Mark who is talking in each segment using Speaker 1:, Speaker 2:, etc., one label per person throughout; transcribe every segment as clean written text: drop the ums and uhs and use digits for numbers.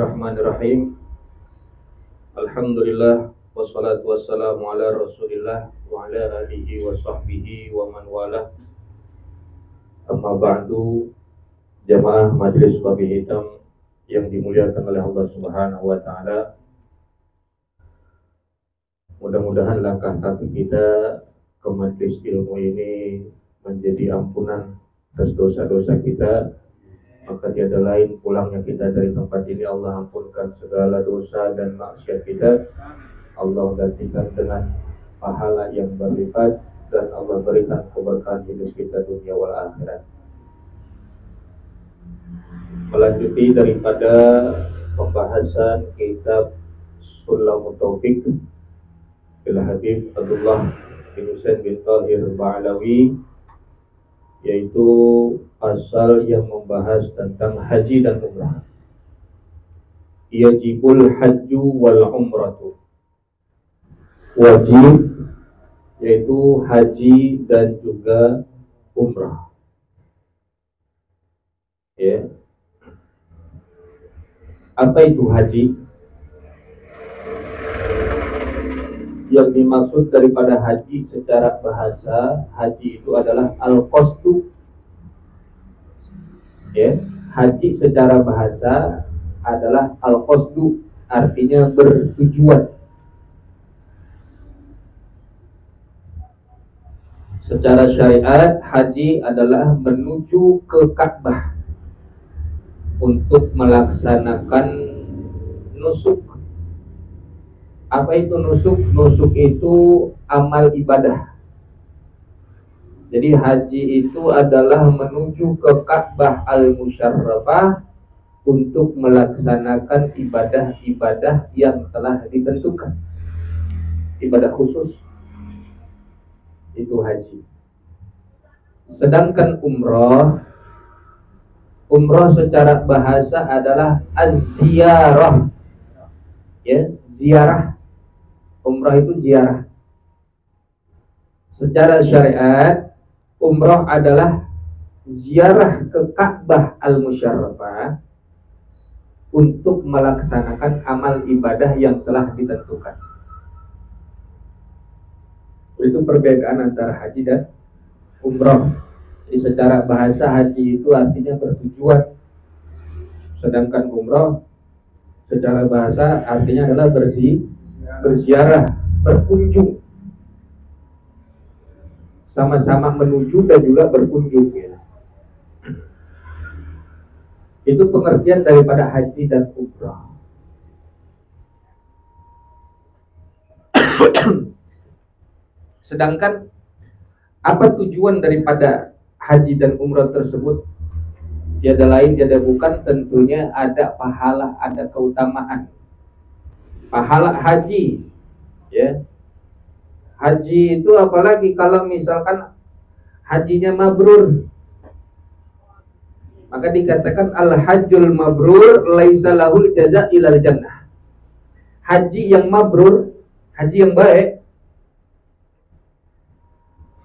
Speaker 1: Bismillahirrahmanirrahim. Alhamdulillah wassalatu wassalamu ala Rasulillah wa ala alihi wa sahbihi wa man walah. Amma ba'du, jamaah majelis babi hitam yang dimuliakan oleh Allah Subhanahu wa taala. Mudah-mudahan langkah kaki kita ke majelis ilmu ini menjadi ampunan atas dosa-dosa kita. Maka tiada lain pulangnya kita dari tempat ini, Allah ampunkan segala dosa dan maksiat kita. Allah gantikan dengan pahala yang berlipat, dan Allah berikan keberkahan hidup kita dunia wal akhirat. Melanjuti daripada pembahasan kitab Sulamut Taufiq bil Habib Abdullah bin Husain bin Tahir Ba'alawi, yaitu pasal yang membahas tentang haji dan umrah. Yajibul hajju wal umratu, wajib yaitu haji dan juga umrah. Ya. Apa itu haji? Yang dimaksud daripada haji secara bahasa, haji itu adalah al-qasdu. Ya, haji secara bahasa adalah al-qasdu, artinya bertujuan. Secara syariat, haji adalah menuju ke Ka'bah untuk melaksanakan nusuk. Apa itu nusuk? Nusuk itu amal ibadah. Jadi haji itu adalah menuju ke Ka'bah al-Musyarrafah untuk melaksanakan ibadah-ibadah yang telah ditentukan. Ibadah khusus itu haji. Sedangkan umrah secara bahasa adalah az-ziyarah. Ya, ziarah. Umrah itu ziarah. Secara syariat, umrah adalah ziarah ke Ka'bah al-Musyarrafah untuk melaksanakan amal ibadah yang telah ditentukan. Itu perbedaan antara haji dan umrah. Jadi secara bahasa haji itu artinya bertujuan, sedangkan umrah secara bahasa artinya adalah berziarah, berkunjung. Sama-sama menuju dan juga berkunjung, ya. Itu pengertian daripada haji dan umrah. Sedangkan apa tujuan daripada haji dan umrah tersebut? Tiada lain, tiada bukan, tentunya ada pahala, ada keutamaan. Pahala haji, ya. Haji itu apalagi kalau misalkan hajinya mabrur, maka dikatakan al-hajjul mabrur laisa lahul jaza ilal jannah. Haji yang mabrur, haji yang baik,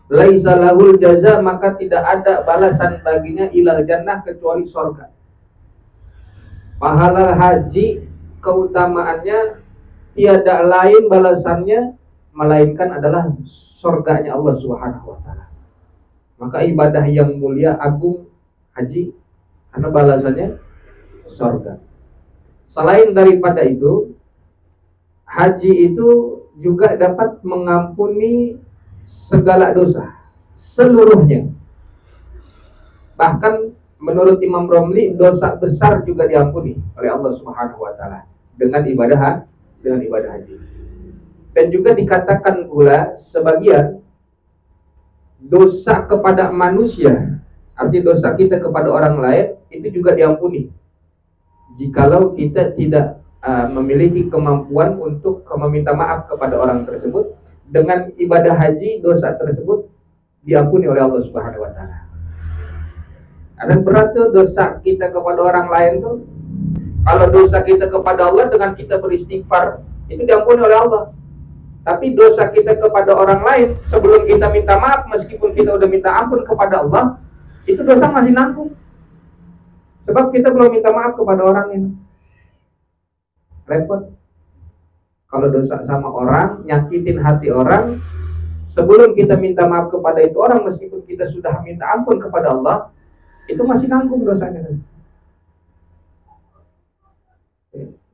Speaker 1: laisa lahul jaza, maka tidak ada balasan baginya ilal jannah kecuali surga. Pahala haji keutamaannya tiada lain balasannya melainkan adalah surganya Allah Subhanahu wa taala. Maka ibadah yang mulia agung haji, karena balasannya surga. Selain daripada itu, haji itu juga dapat mengampuni segala dosa seluruhnya. Bahkan menurut Imam Romli, dosa besar juga diampuni oleh Allah Subhanahu wa taala dengan ibadah haji. Dan juga dikatakan pula sebagian dosa kepada manusia, arti dosa kita kepada orang lain itu juga diampuni jikalau kita tidak memiliki kemampuan untuk meminta maaf kepada orang tersebut. Dengan ibadah haji, dosa tersebut diampuni oleh Allah Subhanahu wa taala. Ada berat tuh dosa kita kepada orang lain tuh. Kalau dosa kita kepada Allah dengan kita beristighfar, itu diampuni oleh Allah. Tapi dosa kita kepada orang lain sebelum kita minta maaf, meskipun kita udah minta ampun kepada Allah, itu dosa masih nanggung. Sebab kita belum minta maaf kepada orang ini. repot. Kalau dosa sama orang, nyakitin hati orang, sebelum kita minta maaf kepada itu orang, meskipun kita sudah minta ampun kepada Allah, itu masih nanggung dosanya.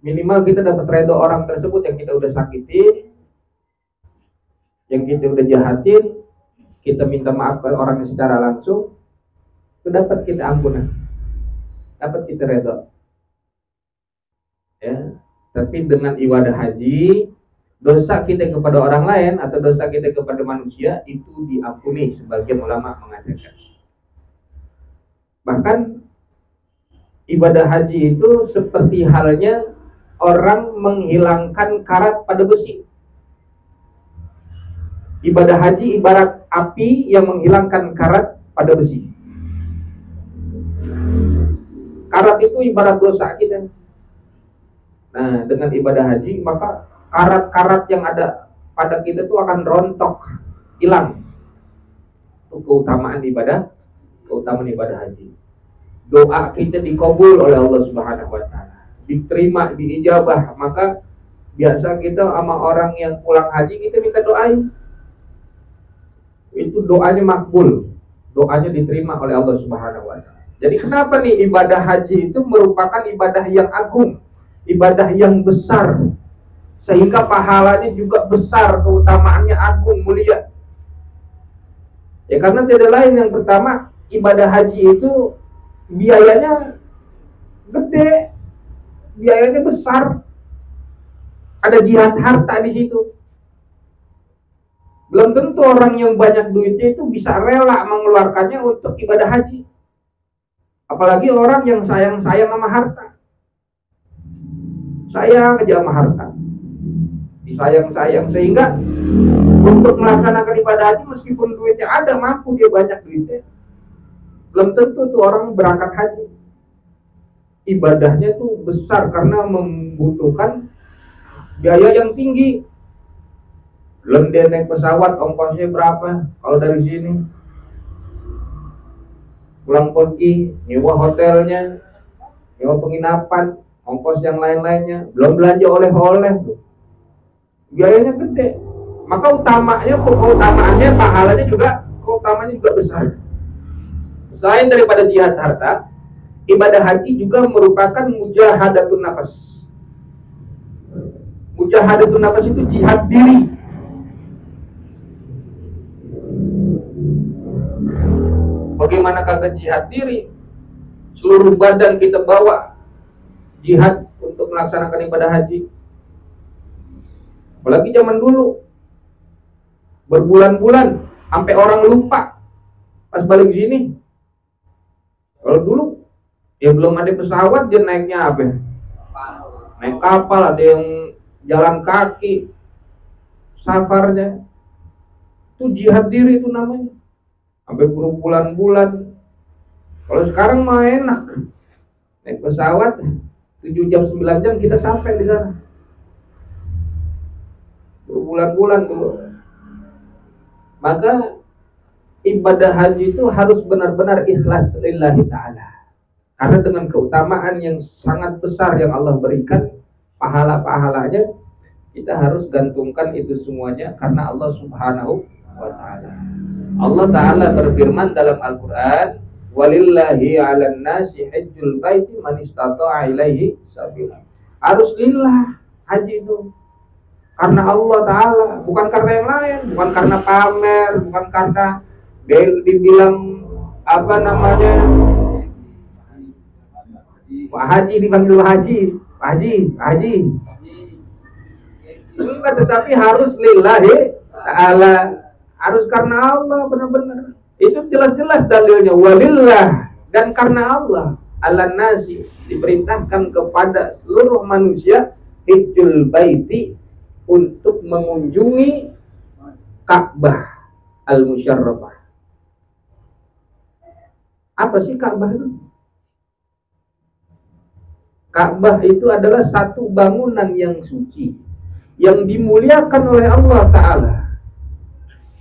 Speaker 1: Minimal kita dapat ridho orang tersebut yang kita udah sakitin, yang kita udah jahatin, kita minta maaf ke orangnya secara langsung, itu dapat kita ampunan, dapat kita ridho. Ya. Tapi dengan ibadah haji, dosa kita kepada orang lain atau dosa kita kepada manusia itu diampuni, sebagian ulama mengatakan. Bahkan ibadah haji itu seperti halnya orang menghilangkan karat pada besi. Ibadah haji ibarat api yang menghilangkan karat pada besi. Karat itu ibarat dosa kita. Nah, dengan ibadah haji, maka karat-karat yang ada pada kita itu akan rontok, hilang. Itu keutamaan ibadah haji. Doa kita dikabul oleh Allah Subhanahu wa taala, diterima, diijabah. Maka biasa kita sama orang yang pulang haji, kita minta doain. Itu doanya makbul, doanya diterima oleh Allah Subhanahu wa taala. Jadi kenapa nih ibadah haji itu merupakan ibadah yang agung, ibadah yang besar, sehingga pahalanya juga besar, keutamaannya agung, mulia. Ya karena tidak lain, yang pertama, ibadah haji itu biayanya gede, biayanya besar, ada jihad harta di situ. Belum tentu orang yang banyak duitnya itu bisa rela mengeluarkannya untuk ibadah haji, apalagi orang yang sayang-sayang sama harta. Sayang aja sama harta, disayang-sayang, sehingga untuk melaksanakan ibadah haji meskipun duitnya ada, mampu dia banyak duitnya, belum tentu tuh orang berangkat haji. Ibadahnya tuh besar karena membutuhkan biaya yang tinggi. Belum dia naik pesawat, ongkosnya berapa kalau dari sini, pulang pergi, nyewa hotelnya, nyewa penginapan, ongkos yang lain-lainnya, belum belanja oleh-oleh tuh, biayanya gede. Maka keutamaannya, pahalanya juga, keutamanya juga besar. Selain daripada jihad harta, ibadah haji juga merupakan mujahadatun nafas. Mujahadatun nafas itu jihad diri. Bagaimana kagak jihad diri? Seluruh badan kita bawa jihad untuk melaksanakan ibadah haji. Apalagi zaman dulu, berbulan-bulan sampai orang lupa pas balik sini. Kalau dulu ya belum ada pesawat, dia naiknya apa? Naik kapal, ada yang jalan kaki, safarnya. Itu jihad diri itu namanya. Sampai berbulan-bulan. Kalau sekarang mah enak, naik pesawat 7 jam 9 jam kita sampai di sana. Berbulan-bulan dulu. Maka ibadah haji itu harus benar-benar ikhlas lillahi ta'ala. Karena dengan keutamaan yang sangat besar yang Allah berikan, pahala-pahalanya, kita harus gantungkan itu semuanya karena Allah Subhanahu wa ta'ala. Allah Ta'ala berfirman dalam Al-Quran, walillahi 'alan nasi hajjul baiti man istata'a ilaihi sabila. Harus lillah haji itu karena Allah Ta'ala, bukan karena yang lain, bukan karena pamer, bukan karena dibilang apa namanya, Pak Haji dipanggil Pak Haji, Pak Haji, Pak Haji. Enggak, tetapi harus lillahi ta'ala, harus karena Allah benar-benar. Itu jelas-jelas dalilnya, walillah, dan karena Allah, ala nasi, diperintahkan kepada seluruh manusia hijjul baiti, untuk mengunjungi Ka'bah al-Musyarrafah. Apa sih Ka'bah itu? Ka'bah itu adalah satu bangunan yang suci, yang dimuliakan oleh Allah Ta'ala,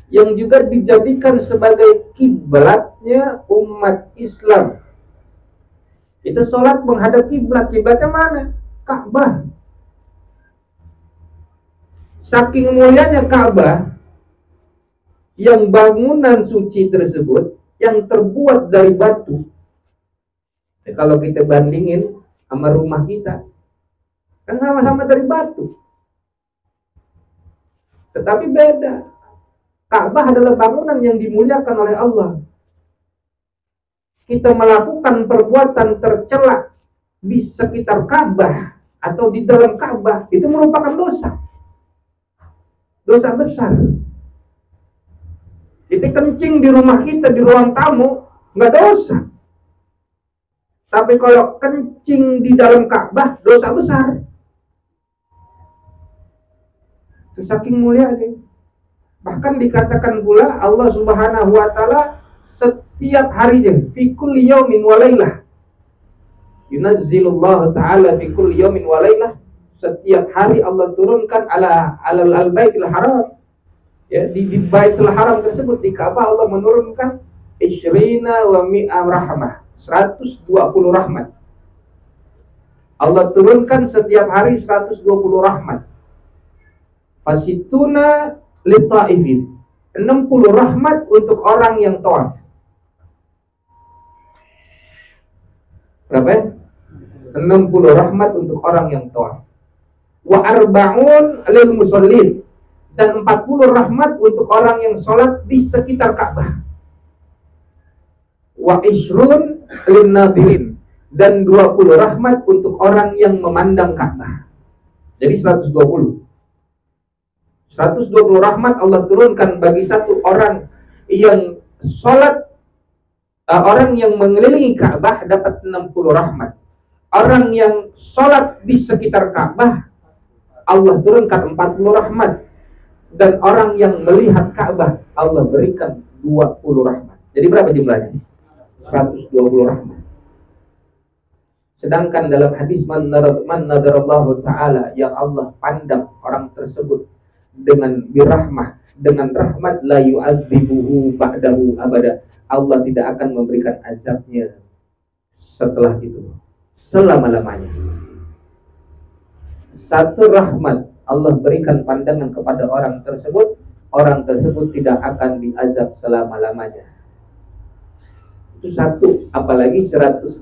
Speaker 1: yang juga dijadikan sebagai kiblatnya umat Islam. Kita sholat menghadap kiblat, kiblatnya mana? Ka'bah. Saking mulianya Ka'bah, yang bangunan suci tersebut yang terbuat dari batu. Kalau kita bandingin sama rumah kita, kan sama-sama dari batu. Tetapi beda. Ka'bah adalah bangunan yang dimuliakan oleh Allah. Kita melakukan perbuatan tercela di sekitar Ka'bah atau di dalam Ka'bah itu merupakan dosa. Dosa besar. Kita kencing di rumah kita, di ruang tamu, nggak dosa. Tapi kalau kencing di dalam Ka'bah, dosa besar. Itu saking mulianya. Bahkan dikatakan pula Allah Subhanahu wa taala setiap harinya, fi kulli yaumin wa lailah. Yunazzilullahu ta'ala fi kulli yaumin wa lailah. Setiap hari Allah turunkan al baitil haram. Ya, di Baitul Haram tersebut, di Ka'bah Allah menurunkan isyrina wa mi'am rahmah, 120 rahmat. Allah turunkan setiap hari 120 rahmat. Fasituna lita'ifin, 60 rahmat untuk orang yang tawaf. Berapa ya? 60 rahmat untuk orang yang tawaf. Wa arba'un lil musallin, dan 40 rahmat untuk orang yang sholat di sekitar Ka'bah. Wa ishrun lin nadirin, dan 20 rahmat untuk orang yang memandang Ka'bah. Jadi 120 rahmat Allah turunkan bagi satu orang yang sholat, orang yang mengelilingi Ka'bah dapat 60 rahmat. Orang yang sholat di sekitar Ka'bah Allah turunkan 40 rahmat. Dan orang yang melihat Ka'bah Allah berikan 20 rahmat. Jadi berapa jumlahnya? 120 rahmat. Sedangkan dalam hadis man nadarallahu ta'ala, yang Allah pandang orang tersebut dengan birahmah, dengan rahmat, la yu'adzibuhu ba'dahu abada, Allah tidak akan memberikan azabnya setelah itu, selama-lamanya. Satu rahmat Allah berikan pandangan kepada orang tersebut tidak akan diazab selama-lamanya. Itu satu, apalagi 120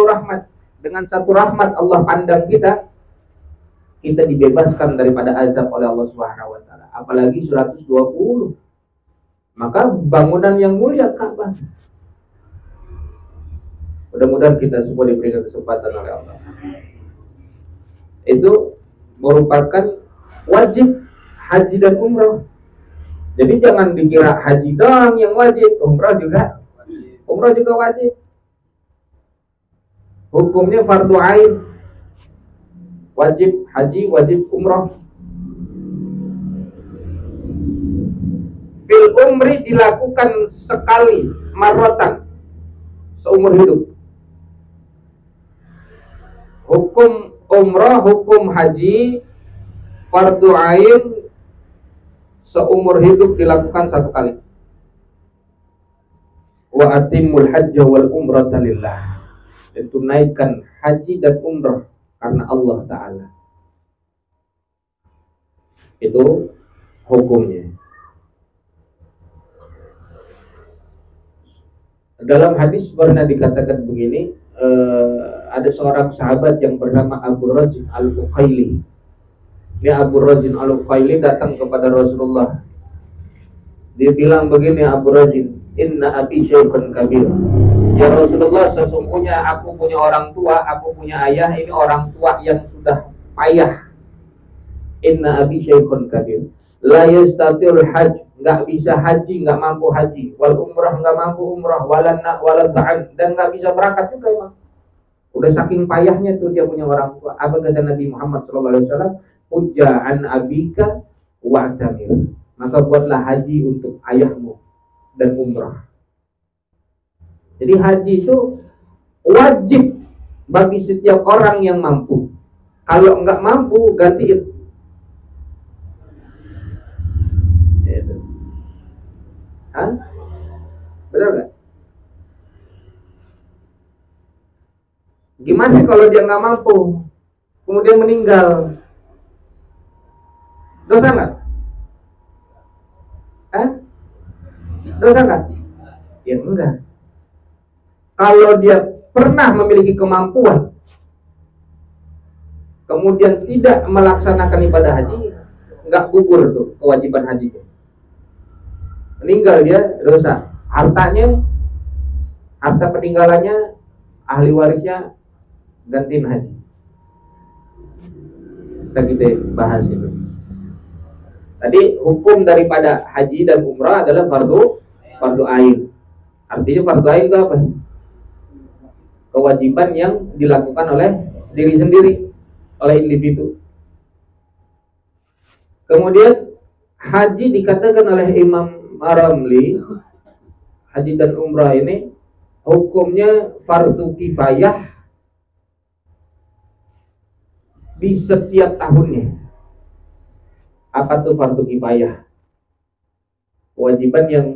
Speaker 1: rahmat. Dengan satu rahmat Allah pandang kita dibebaskan daripada azab oleh Allah Subhanahu wa taala. Apalagi 120. Maka bangunan yang mulia Ka'bah. Mudah-mudahan kita semua diberikan kesempatan oleh Allah. Itu merupakan wajib haji dan umrah. Jadi jangan dikira haji doang yang wajib, umrah juga wajib. Hukumnya fardu ain. Wajib haji, wajib umrah. Fil umri dilakukan sekali, marratan, seumur hidup. Hukum umrah, hukum haji, fardu ain, seumur hidup dilakukan satu kali. Wa atimul hajja wal umrata lillah, dan tunaikan haji dan umrah karena Allah Ta'ala. Itu hukumnya. Dalam hadis pernah dikatakan begini, ada seorang sahabat yang bernama Abu Razin Al-Uqaili. Dia Abu Razin Al-Uqaili datang kepada Rasulullah. Dia bilang begini, Abu Razin, inna abi syaikhun kabir. Ya Rasulullah, sesungguhnya aku punya orang tua, aku punya ayah, ini orang tua yang sudah payah. Inna abi syaikhun kabir, la yastati'ul hajj, nggak bisa haji, nggak mampu haji, wal umrah, nggak mampu umrah, waladhan, dan nggak bisa berangkat juga emang. Udah saking payahnya tuh dia punya orang tua. Apa kata Nabi Muhammad SAW? Ujja'an abika wa'tamir, maka buatlah haji untuk ayahmu dan umrah. Jadi haji itu wajib bagi setiap orang yang mampu. Kalau nggak mampu, gantiin. Hah? Benar nggak? Gimana kalau dia nggak mampu, kemudian meninggal? Dosa nggak? Dosa nggak? Ya enggak. Kalau dia pernah memiliki kemampuan, kemudian tidak melaksanakan ibadah haji, nggak gugur tuh kewajiban hajinya. Meninggal dia dosa. Harta peninggalannya, ahli warisnya gantiin haji. Kita bahas itu. Tadi hukum daripada haji dan umrah adalah fardu ain. Artinya fardu ain itu apa? Kewajiban yang dilakukan oleh diri sendiri, oleh individu. Kemudian haji dikatakan oleh Imam Ar-Ramli, haji dan umrah ini hukumnya fardu kifayah di setiap tahunnya. Apa tuh fardu kifayah? Kewajiban yang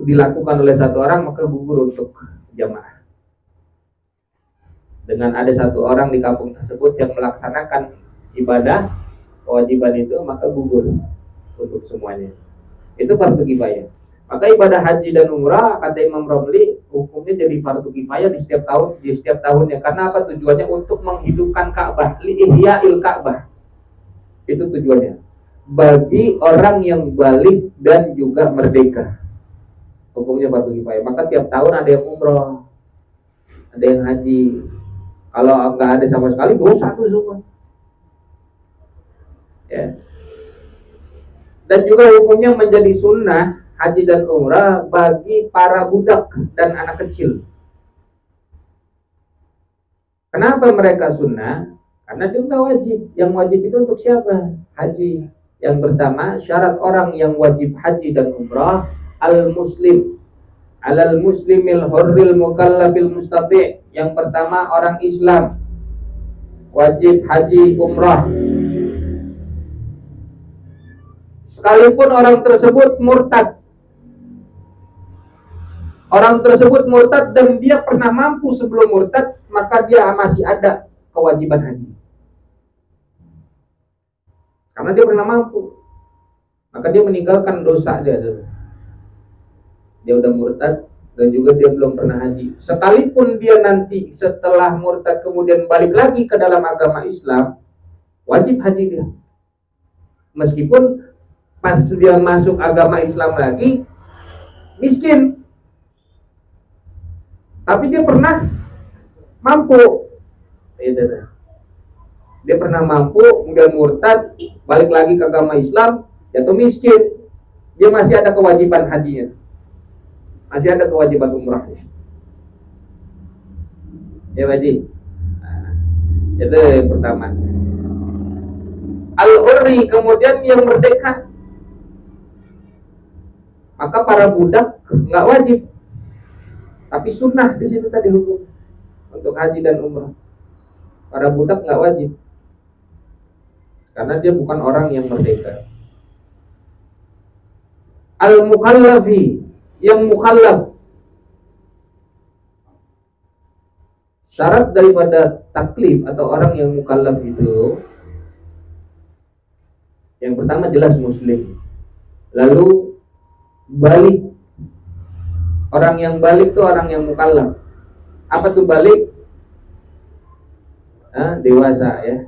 Speaker 1: dilakukan oleh satu orang maka gugur untuk jamaah. Dengan ada satu orang di kampung tersebut yang melaksanakan ibadah kewajiban itu, maka gugur untuk semuanya. Itu fardu kifayah. Maka ibadah haji dan umrah kata Imam Romli hukumnya jadi fardu kifayah di setiap tahunnya. Karena apa? Tujuannya untuk menghidupkan Ka'bah, li ihya'il Ka'bah. Itu tujuannya. Bagi orang yang balik dan juga merdeka. Hukumnya fardu kifayah. Maka tiap tahun ada yang umrah, ada yang haji. Kalau nggak ada sama sekali, dosa tuh semua. Ya. Dan juga hukumnya menjadi sunnah haji dan umrah bagi para budak dan anak kecil. Kenapa mereka sunnah? Karena dia nggak wajib. Yang wajib itu untuk siapa? Haji. Yang pertama, syarat orang yang wajib haji dan umrah al-muslim. Alal muslimil hurril mukallafil mustati'. Yang pertama orang Islam wajib haji umrah. Sekalipun orang tersebut murtad. Orang tersebut murtad dan dia pernah mampu sebelum murtad, maka dia masih ada kewajiban haji. Karena dia pernah mampu. Maka dia meninggalkan dosa dia. Dia udah murtad dan juga dia belum pernah haji. Sekalipun dia nanti setelah murtad kemudian balik lagi ke dalam agama Islam, wajib haji dia. Meskipun pas dia masuk agama Islam lagi miskin, tapi dia pernah mampu. Dia pernah mampu, kemudian murtad, balik lagi ke agama Islam, jatuh miskin, dia masih ada kewajiban hajinya, masih ada kewajiban umrahnya. Ya wajib. Itu yang pertama. Al-hurri, kemudian yang merdeka. Maka para budak nggak wajib, tapi sunnah di situ tadi hukum untuk haji dan umrah. Para budak nggak wajib, karena dia bukan orang yang merdeka. Al-mukallafi, yang mukallaf. Syarat daripada taklif atau orang yang mukallaf itu, yang pertama jelas muslim, lalu balik. Orang yang balik itu orang yang mukallaf. Apa tuh balik? Dewasa ya.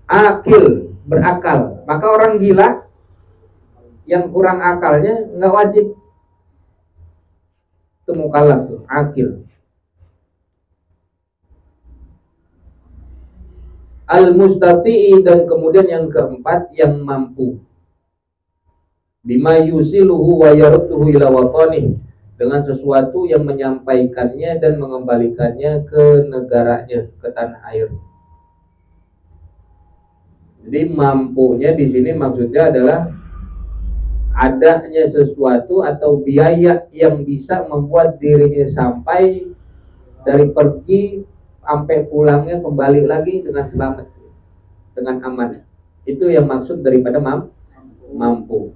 Speaker 1: Akil, berakal. Maka orang gila yang kurang akalnya nggak wajib. Itu mukallaf tuh, akil. Al-mustati'i, dan kemudian yang keempat yang mampu. Bima yusiluhu wa yarudduhu ila watanih, dengan sesuatu yang menyampaikannya dan mengembalikannya ke negaranya, ke tanah air. Jadi mampunya di sini maksudnya adalah adanya sesuatu atau biaya yang bisa membuat dirinya sampai dari pergi sampai pulangnya kembali lagi dengan selamat, dengan aman. Itu yang maksud daripada mampu.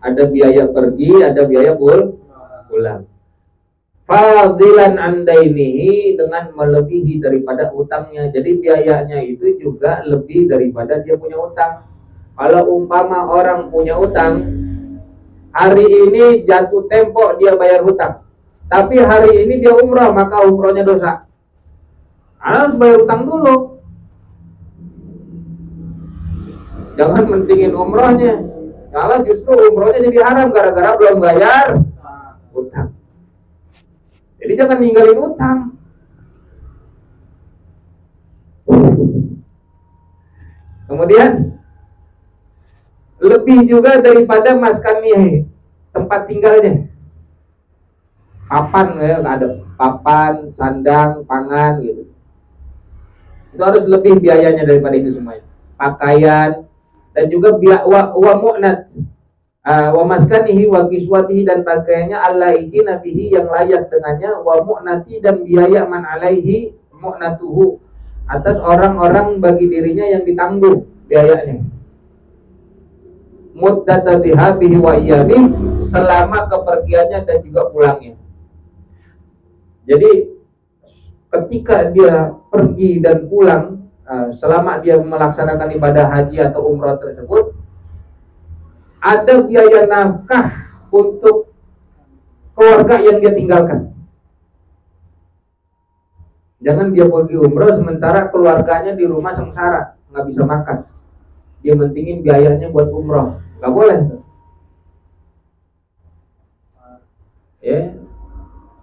Speaker 1: Ada biaya pergi, ada biaya pulang. fadilan andainihi, dengan melebihi daripada utangnya. Jadi biayanya itu juga lebih daripada dia punya utang. Kalau umpama orang punya utang, hari ini jatuh tempo dia bayar hutang, tapi hari ini dia umrah, maka umrohnya dosa. Harus bayar hutang dulu. Jangan mentingin umrohnya, malah justru umrohnya jadi haram gara-gara belum bayar hutang. Jadi jangan ninggalin hutang. Kemudian lebih juga daripada maskanihi, tempat tinggalnya. Papan, ya, ada papan, sandang, pangan gitu. Itu harus lebih biayanya daripada itu semuanya. Pakaian dan juga wa mu'nat, wa maskanihi wa kiswatihi, dan pakaiannya alaiki nabihi, yang layak dengannya, wa mu'nati, dan biaya man alaihi mu'natuhu, atas orang-orang bagi dirinya yang ditanggung biayanya. Muddata dhihabihi wa iyami, selama kepergiannya dan juga pulangnya. Jadi ketika dia pergi dan pulang, selama dia melaksanakan ibadah haji atau umrah tersebut, ada biaya nafkah untuk keluarga yang dia tinggalkan. Jangan dia pergi umrah sementara keluarganya di rumah sengsara, nggak bisa makan. Dia mentingin biayanya buat umrah, nggak boleh. Ya,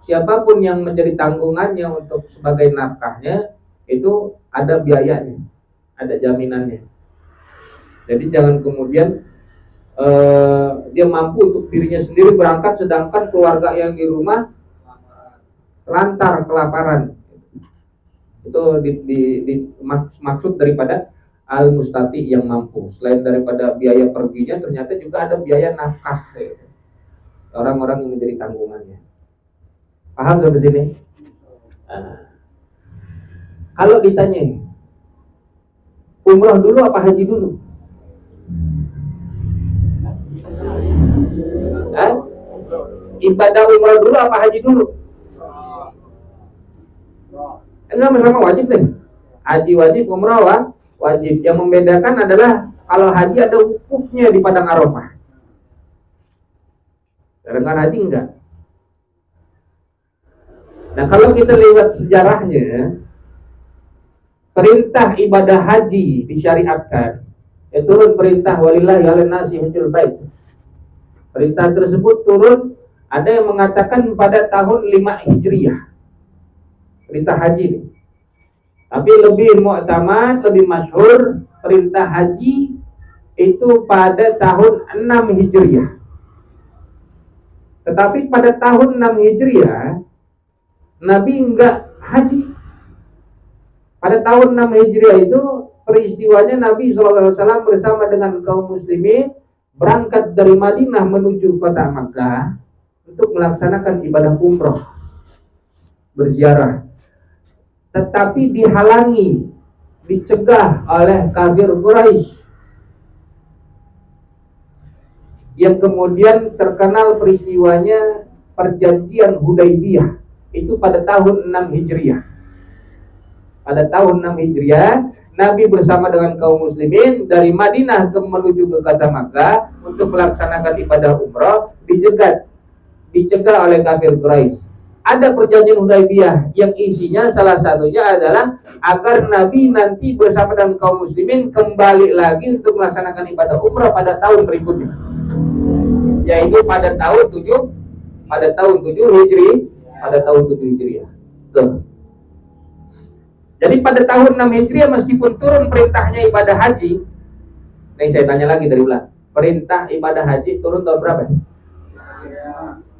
Speaker 1: siapapun yang menjadi tanggungannya untuk sebagai nafkahnya itu ada biayanya, ada jaminannya. Jadi jangan kemudian dia mampu untuk dirinya sendiri berangkat, sedangkan keluarga yang di rumah lantar kelaparan. Itu maksud daripada al-mustati, yang mampu. Selain daripada biaya perginya, ternyata juga ada biaya nafkah orang-orang yang menjadi tanggungannya. Paham sampai sini? Kalau ditanya umrah dulu apa haji dulu? Ibadah umrah dulu apa haji dulu? Enggak, sama wajib deh. Haji wajib, umrah wajib. Yang membedakan adalah kalau haji ada wukufnya di padang Arafah, sedangkan haji enggak. Nah, kalau kita lihat sejarahnya, perintah ibadah haji disyariatkan, turun perintah walillahi 'alan nasi hajjul bait. Perintah tersebut turun, ada yang mengatakan pada tahun 5 Hijriah, perintah haji. Tapi lebih mu'tamad, lebih masyhur, perintah haji itu pada tahun 6 Hijriah. Tetapi pada tahun 6 Hijriah Nabi enggak haji. Pada tahun 6 Hijriah itu peristiwanya Nabi SAW bersama dengan kaum muslimin berangkat dari Madinah menuju kota Makkah untuk melaksanakan ibadah umroh, berziarah. Tetapi dihalangi, dicegah oleh kafir Quraisy, yang kemudian terkenal peristiwanya perjanjian Hudaybiyah. Itu pada tahun 6 Hijriah. Pada tahun 6 Hijriah, Nabi bersama dengan kaum muslimin dari Madinah menuju ke kota Makkah untuk melaksanakan ibadah umrah, dicegah oleh kafir Quraisy. Ada perjanjian Hudaybiyah yang isinya salah satunya adalah agar Nabi nanti bersama dengan kaum muslimin kembali lagi untuk melaksanakan ibadah umrah pada tahun berikutnya, yaitu pada tahun 7 Hijri, pada tahun 7 Hijriah. Jadi pada tahun 6 Hijriah meskipun turun perintahnya ibadah haji. Nih saya tanya lagi dari ulang. Perintah ibadah haji turun tahun berapa?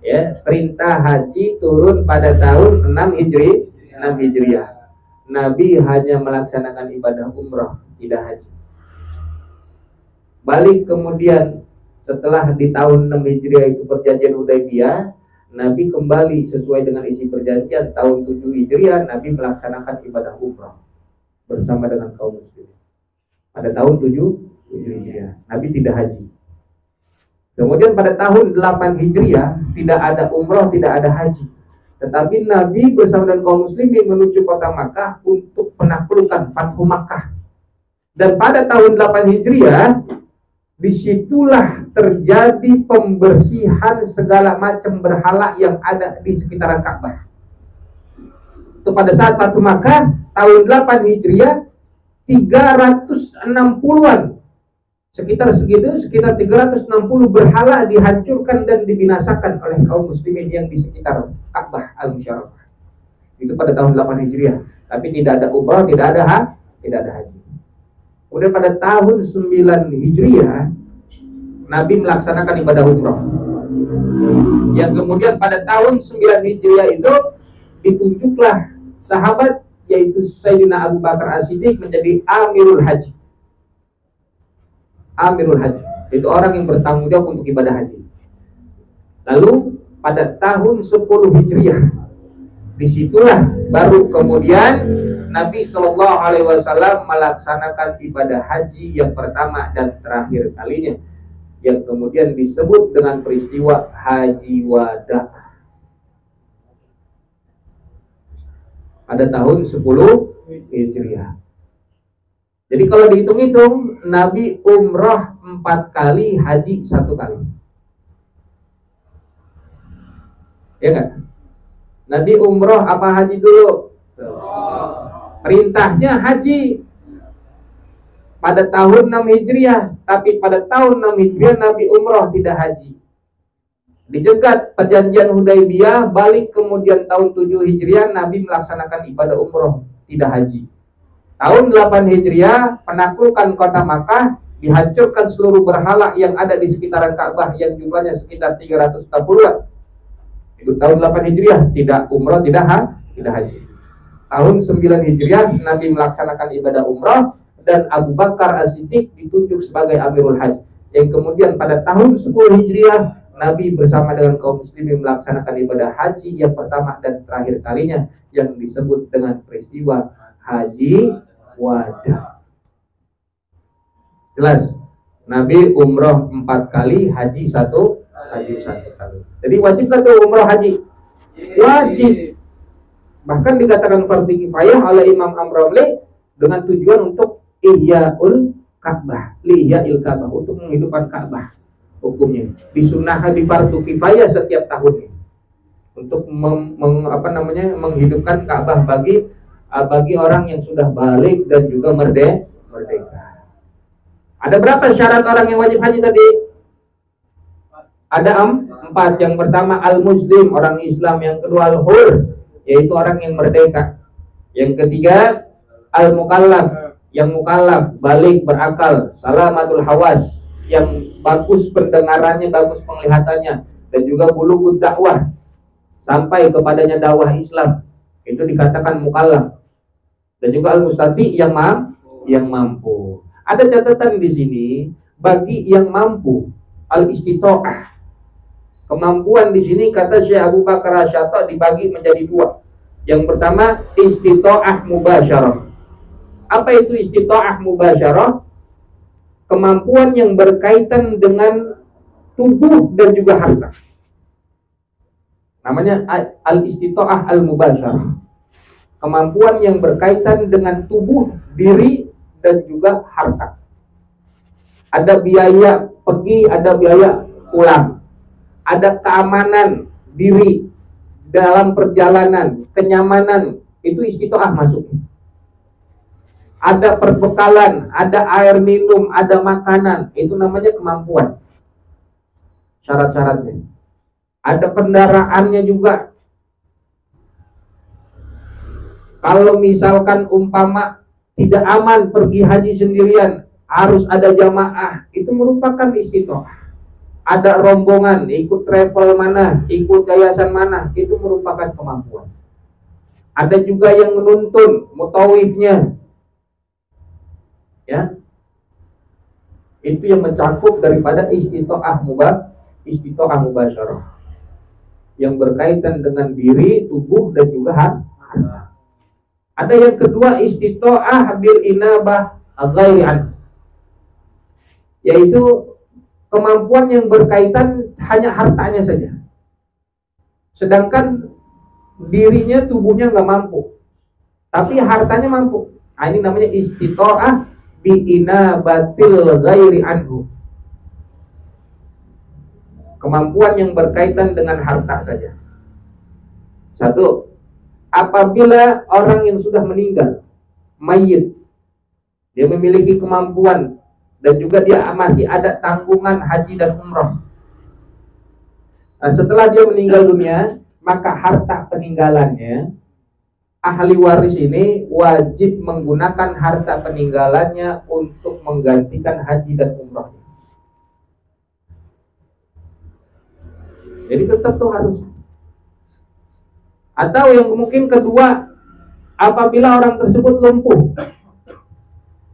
Speaker 1: Ya, perintah haji turun pada tahun 6 Hijriah. Nabi hanya melaksanakan ibadah umrah, tidak haji. Balik kemudian setelah di tahun 6 Hijriah itu perjanjian Hudaybiyah, Nabi kembali sesuai dengan isi perjanjian tahun 7 Hijriah, Nabi melaksanakan ibadah umrah bersama dengan kaum muslimin. Pada tahun 7 Hijriah, Nabi tidak haji. Kemudian pada tahun 8 Hijriah tidak ada umrah, tidak ada haji. Tetapi Nabi bersama dengan kaum muslimin menuju kota Makkah untuk penaklukan Fathu Makkah. Dan pada tahun 8 Hijriah, disitulah terjadi pembersihan segala macam berhala yang ada di sekitaran Ka'bah. Itu pada saat Fathu Makkah tahun 8 Hijriah, 360-an, sekitar 360 berhala dihancurkan dan dibinasakan oleh kaum muslimin yang di sekitar Ka'bah Al-Musyarrafah. Itu pada tahun 8 Hijriah. Tapi tidak ada umrah, tidak ada haji. Kemudian pada tahun 9 Hijriah Nabi melaksanakan ibadah umrah. Yang kemudian pada tahun 9 Hijriah itu ditunjuklah sahabat, yaitu Sayyidina Abu Bakar As-Siddiq, menjadi Amirul Haji. Amirul Haji itu orang yang bertanggung jawab untuk ibadah haji. Lalu pada tahun 10 Hijriah, disitulah baru kemudian Nabi Shallallahu Alaihi Wasallam melaksanakan ibadah haji yang pertama dan terakhir kalinya, yang kemudian disebut dengan peristiwa Haji Wada pada tahun 10 Hijriah. Jadi kalau dihitung-hitung, Nabi umrah 4 kali, haji 1 kali. Ya kan? Nabi umrah apa haji dulu? Perintahnya haji pada tahun 6 Hijriah, tapi pada tahun 6 Hijriah Nabi umrah, tidak haji. Dijegat perjanjian Hudaybiyah, balik kemudian tahun 7 Hijriah Nabi melaksanakan ibadah umrah, tidak haji. Tahun 8 Hijriah penaklukan kota Makkah, dihancurkan seluruh berhala yang ada di sekitaran Ka'bah yang jumlahnya sekitar 340-an. Itu tahun 8 Hijriah, tidak umrah, tidak haji. Tahun 9 Hijriah Nabi melaksanakan ibadah umrah dan Abu Bakar As-Siddiq ditunjuk sebagai Amirul Haji. Yang kemudian pada tahun 10 Hijriah Nabi bersama dengan kaum muslimin melaksanakan ibadah haji yang pertama dan terakhir kalinya, yang disebut dengan peristiwa Haji Wada. Jelas, Nabi umroh 4 kali, haji 1 kali. Jadi wajib kan tuh umroh haji? Wajib. Bahkan dikatakan fardhu kifayah oleh Imam Amromli dengan tujuan untuk Ihya'ul Ka'bah, Ihya'il Ka'bah, untuk menghidupkan Ka'bah. Hukumnya disunnahkan di fardhu kifayah setiap tahunnya untuk menghidupkan Ka'bah bagi orang yang sudah balik dan juga merdeka. Ada berapa syarat orang yang wajib haji tadi? Ada 4. Yang pertama al-muslim, orang Islam. Yang kedua al-hur, yaitu orang yang merdeka. Yang ketiga al-mukallaf, yang mukallaf, balik, berakal. Salamatul hawas, yang bagus pendengarannya, bagus penglihatannya, dan juga bulughud dakwah, sampai kepadanya dakwah Islam, itu dikatakan mukallaf. Dan juga al-mustati, yang mampu. Ada catatan di sini bagi yang mampu, al-istita'ah. Kemampuan di sini kata Syekh Abu Bakar Asy-Syatta dibagi menjadi 2. Yang pertama istita'ah mubasyarah. Apa itu istita'ah mubasyarah? Kemampuan yang berkaitan dengan tubuh dan juga harta. Namanya al-istita'ah al-mubasyarah. Kemampuan yang berkaitan dengan tubuh, diri, dan juga harta. Ada biaya pergi, ada biaya pulang. Ada keamanan diri dalam perjalanan, kenyamanan, itu istita'ah masuk. Ada perbekalan, ada air minum, ada makanan, itu namanya kemampuan. Syarat-syaratnya. Ada kendaraannya juga. Kalau misalkan umpama tidak aman pergi haji sendirian, harus ada jamaah, itu merupakan istita'ah. Ada rombongan, ikut travel mana, ikut yayasan mana, itu merupakan kemampuan. Ada juga yang menuntun, mutawifnya, ya, itu yang mencakup daripada istita'ah mubasyarah, yang berkaitan dengan diri, tubuh, dan juga harta. Ada yang kedua istita'ah bil inabah ghairi an, yaitu kemampuan yang berkaitan hanya hartanya saja. Sedangkan dirinya, tubuhnya nggak mampu, tapi hartanya mampu. Nah, ini namanya istitoah bi'ina batil ghairi anhu. Kemampuan yang berkaitan dengan harta saja. Satu, apabila orang yang sudah meninggal, mayit, dia memiliki kemampuan dan juga dia masih ada tanggungan haji dan umroh. Nah, setelah dia meninggal dunia, maka harta peninggalannya, ahli waris ini wajib menggunakan harta peninggalannya untuk menggantikan haji dan umroh. Jadi tetap tuh harus. Atau yang mungkin kedua, apabila orang tersebut lumpuh,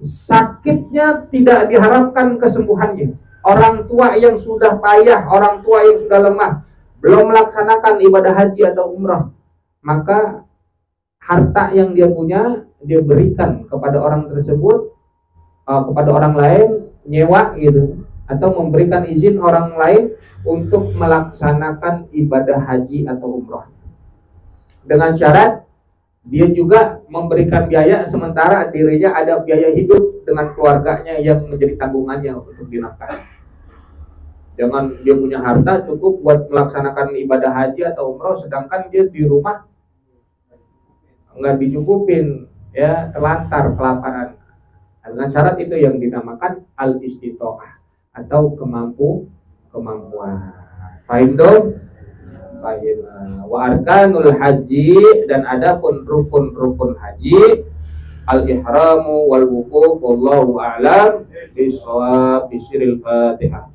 Speaker 1: sakitnya tidak diharapkan kesembuhannya, orang tua yang sudah payah, orang tua yang sudah lemah, belum melaksanakan ibadah haji atau umrah, maka harta yang dia punya dia berikan kepada orang tersebut, kepada orang lain, nyewa gitu, atau memberikan izin orang lain untuk melaksanakan ibadah haji atau umrah, dengan syarat dia juga memberikan biaya sementara dirinya ada biaya hidup dengan keluarganya yang menjadi tanggungannya untuk dinafkahi. Jangan dia punya harta cukup buat melaksanakan ibadah haji atau umrah, sedangkan dia di rumah nggak dicukupin, ya telantar, kelaparan. Dengan syarat itu yang dinamakan al-istitoah atau kemampuan. Fahim dong? Fahim. Wa arkanul haji, dan adapun rukun-rukun haji, al-ihramu wal wukuf wallahu a'lam bisawab, bisiril Fatihah.